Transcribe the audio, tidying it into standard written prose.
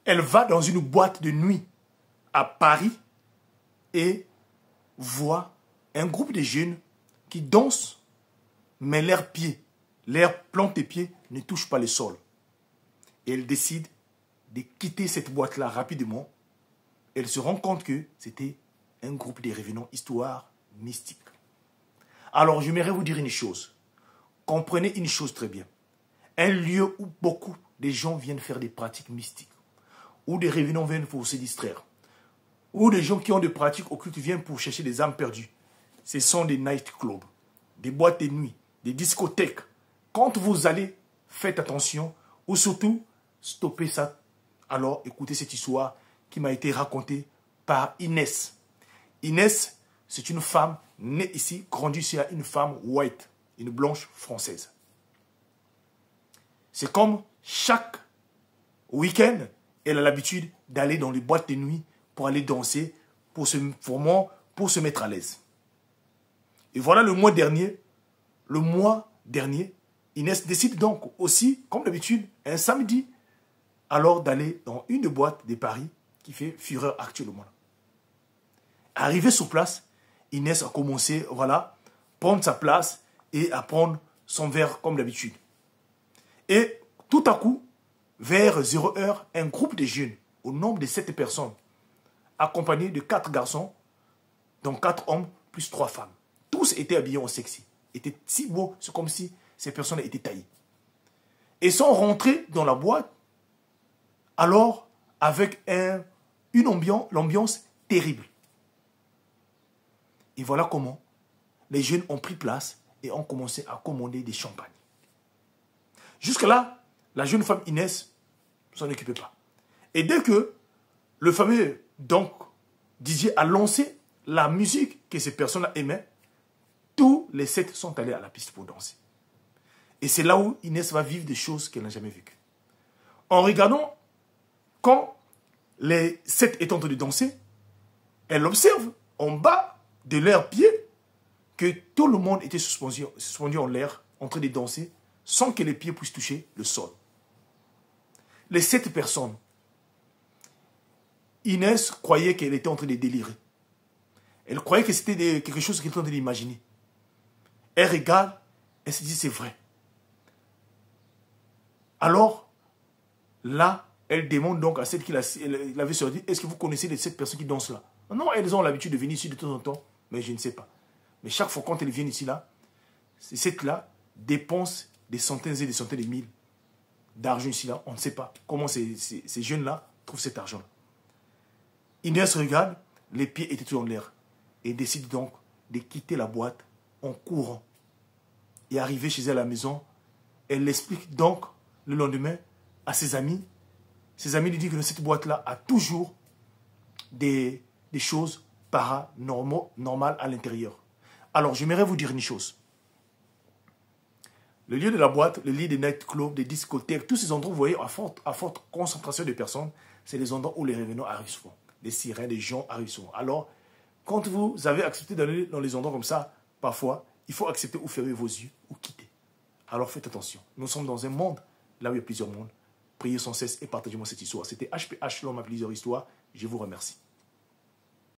Elle va dans une boîte de nuit à Paris et voit un groupe de jeunes qui dansent, mais leurs pieds, leurs plantes de pieds ne touchent pas le sol. Et elle décide de quitter cette boîte-là rapidement. Elle se rend compte que c'était un groupe de revenants, histoire mystique. Alors, j'aimerais vous dire une chose. Comprenez une chose très bien. Un lieu où beaucoup de gens viennent faire des pratiques mystiques, où des revenants viennent pour se distraire, où des gens qui ont des pratiques occultes viennent pour chercher des âmes perdues. Ce sont des nightclubs, des boîtes de nuit, des discothèques. Quand vous allez, faites attention, ou surtout, stoppez ça. Alors, écoutez cette histoire qui m'a été racontée par Inès. Inès, c'est une femme née ici, grandie ici, une femme white, une blanche française. C'est comme chaque week-end, elle a l'habitude d'aller dans les boîtes de nuit pour aller danser, pour se mettre à l'aise. Et voilà le mois dernier, Inès décide donc aussi, comme d'habitude, un samedi, alors d'aller dans une boîte de Paris qui fait fureur actuellement. Arrivée sur place, Inès a commencé, voilà, prendre sa place et à prendre son verre comme d'habitude. Et tout à coup, vers 0h, un groupe de jeunes, au nombre de 7 personnes, accompagnés de 4 garçons, dont 4 hommes, plus 3 femmes. Tous étaient habillés en sexy. Étaient si beaux, c'est comme si ces personnes étaient taillées. Et sont rentrés dans la boîte, alors avec l'ambiance terrible. Et voilà comment les jeunes ont pris place et ont commencé à commander des champagnes. Jusque-là, la jeune femme Inès ne s'en occupait pas. Et dès que le fameux DJ a lancé la musique que ces personnes aimaient, tous les 7 sont allés à la piste pour danser. Et c'est là où Inès va vivre des choses qu'elle n'a jamais vécues. En regardant, quand les 7 étaient en train de danser, elle observe en bas de leurs pieds que tout le monde était suspendu en l'air, en train de danser, sans que les pieds puissent toucher le sol. Les 7 personnes, Inès croyait qu'elle était en train de délirer. Elle croyait que c'était quelque chose qu'elle était en train d'imaginer. Elle regarde, elle se dit c'est vrai. Alors, là, elle demande donc à celle qui l'avait sorti, est-ce que vous connaissez les 7 personnes qui dansent là? Non, elles ont l'habitude de venir ici de temps en temps, mais je ne sais pas. Mais chaque fois quand elles viennent ici là, ces 7-là dépensent des centaines et des centaines de mille d'argent ici là. On ne sait pas comment ces jeunes-là trouvent cet argent-là. Inès regarde, les pieds étaient tout en l'air et décide donc de quitter la boîte en courant. Et arrivée chez elle à la maison, elle l'explique donc le lendemain à ses amis. Ses amis lui disent que cette boîte-là a toujours des choses paranormales à l'intérieur. Alors, j'aimerais vous dire une chose. Le lieu de la boîte, le lieu des nightclubs, des discothèques, tous ces endroits, vous voyez, à forte concentration de personnes, c'est les endroits où les revenants arrivent souvent. Des sirènes, des gens arrivent souvent. Alors, quand vous avez accepté d'aller dans les endroits comme ça, parfois, il faut accepter ou fermer vos yeux ou quitter. Alors, faites attention. Nous sommes dans un monde, là où il y a plusieurs mondes. Priez sans cesse et partagez-moi cette histoire. C'était HPH, l'homme à plusieurs histoires. Je vous remercie.